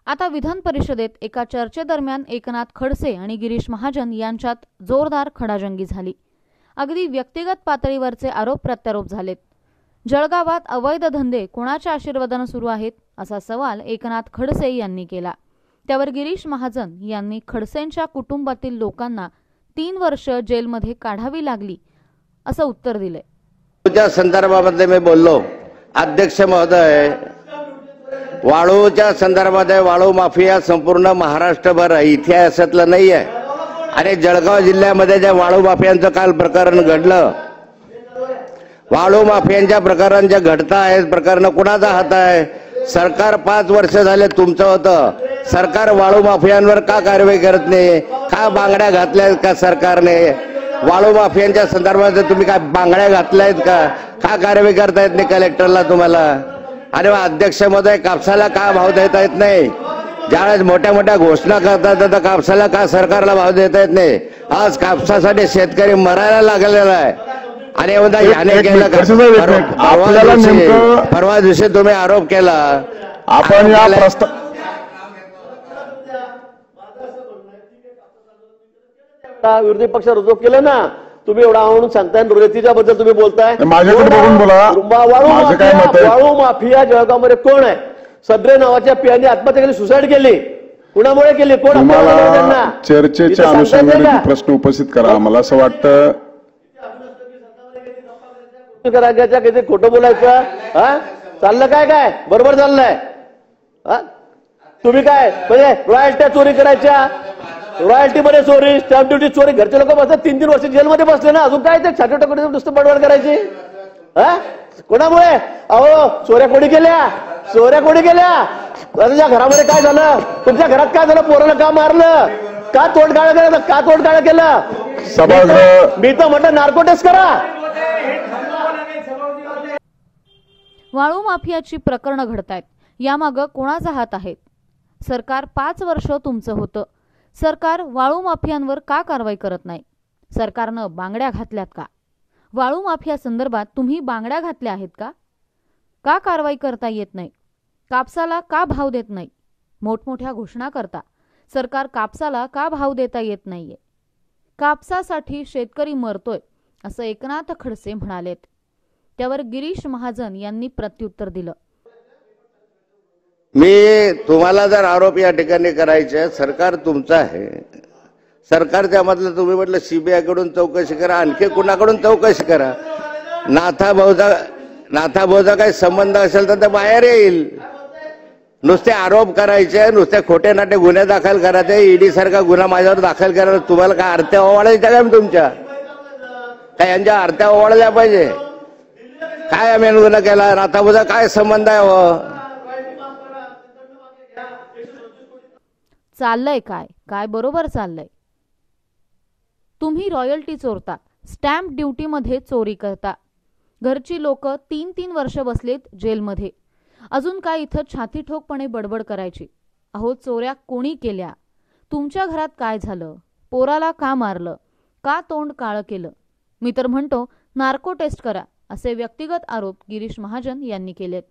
आता विधान परिषदेत एका चर्चेदरम्यान एकनाथ खडसे आणि गिरीश महाजन यांच्यात जोरदार खडाजंगी झाली। अगदी व्यक्तिगत पातळीवरचे आरोप प्रत्यारोप झालेत। जळगावात अवैध धंदे कोणाच्या आशीर्वादाने सुरू आहेत असा सवाल एकनाथ खडसे यांनी केला। त्यावर गिरीश महाजन यांनी खडसेंच्या कुटुंबातील लोकांना 3 वर्ष जेलमध्ये काढावी लागली असं उत्तर दिले। त्या संदर्भामध्ये मी बोललो, अध्यक्ष महोदय, वाळूच्या संदर्भामध्ये वाळू माफिया संपूर्ण महाराष्ट्रभर इतिहासातलं नाही आहे आणि जळगाव जिल्ह्यामध्ये ज्या वाळू माफियांचं काल प्रकरण घडलं, वाळू माफियांच्या प्रकरण जे घडत आहेत, प्रकरण कुणाचा हात आहे? सरकार 5 वर्ष झाले तुमचं होतं, सरकार वाळू माफियांवर का कारवाई करत नाही? का बांगड्या घातल्या का सरकारने? वाळू माफियांच्या संदर्भात तुम्ही काय बांगड्या घातल्यात का? का कारवाई करता येत नाही कलेक्टरला तुम्हाला? आणि अध्यक्ष महोदय, कापसाला का भाव देता येत नाही? ज्यावेळेस मोठ्या मोठ्या घोषणा करतात तर कापसाला का सरकारला भाव देता येत नाही? आज कापसासाठी शेतकरी मरायला लागलेला आहे आणि याने केलं परवा दिवशी तुम्ही आरोप केला। आपण या विरोधी पक्ष रुजू केलं ना, तुम्ही एवढा म्हणून सांगताय, रोजतीच्या बद्दल तुम्ही बोलताय। माझ्याकडे बघून बोला। वाळू माफिया जळगाव मध्ये कोण आहे? सदरे नावाच्या पियाने आत्महत्या केली, सुसाईड केली, कुणामुळे केली? कोण? चर्चेच्या अनुषंगाने प्रश्न उपस्थित करा। मला असं वाटतं करायच्या किती खोटं बोलायचं? चाललं काय बरोबर चाललंय? तुम्ही काय म्हणजे रॉयल्ट्या चोरी करायच्या, रॉयल्टी मध्ये चोरी, स्टॅम्प ड्युटी चोरी, घरचे लोक बसतात 3-3 वर्ष जेलमध्ये बसले ना, अजून काय ते छाती टाकून नुसतं बडबड करायची? कोणामुळे? अहो, चोऱ्या कोणी केल्या? चोऱ्या कोणी केल्या? तुमच्या घरामध्ये काय झालं? तुमच्या घरात काय झालं? पोराला का मारलं? का तोडगाळ केलं? का तोडगाळ केलं? मी तर म्हटलं नार्को टेस्ट करा। वाळू माफियाची प्रकरणं घडतायत, यामागे कोणाचा हात आहे? सरकार 5 वर्ष तुमचं होतं, सरकार वाळू माफियांवर का कारवाई करत नाही? सरकारनं बांगड्या घातल्यात का? वाळू माफिया संदर्भात तुम्ही बांगड्या घातल्या आहेत का? का कारवाई करता येत नाही? कापसाला का भाव देत नाही? मोठमोठ्या घोषणा करता, सरकार कापसाला का भाव देता येत नाहीये? कापसासाठी शेतकरी मरतोय असं एकनाथ खडसे म्हणालेत। त्यावर गिरीश महाजन यांनी प्रत्युत्तर दिलं। मी तुम्हाला जर आरोप या ठिकाणी करायचे, सरकार तुमचं आहे, सरकारच्या मधलं तुम्ही म्हटलं सीबीआय कडून चौकशी करा, आणखी कुणाकडून चौकशी करा। नाथाभाऊचा काही संबंध असेल तर ते बाहेर येईल। नुसते आरोप करायचे, नुसते खोटे नाटे गुन्हे दाखल करायचे, ईडी सारखा गुन्हा माझ्यावर दाखल करायला तुम्हाला काय आरत्या ओवाळायच्या का? तुमच्या काय यांच्या आरत्या ओवाळल्या पाहिजे? काय आम्ही गुन्हा केला? नाथाभाऊचा काय संबंध आहे? चाललंय काय बरोबर चाललंय? तुम्ही रॉयल्टी चोरता, स्टॅम्प ड्युटी मध्ये चोरी करता, घरची लोक 3-3 वर्ष बसलेत जेलमध्ये, अजून काय इथं छाती ठोकपणे बडबड करायची? अहो, चोऱ्या कोणी केल्या? तुमच्या घरात काय झालं? पोराला का मारलं? का तोंड काळं केलं? मी तर म्हणतो नार्को टेस्ट करा, असे व्यक्तिगत आरोप गिरीश महाजन यांनी केलेत।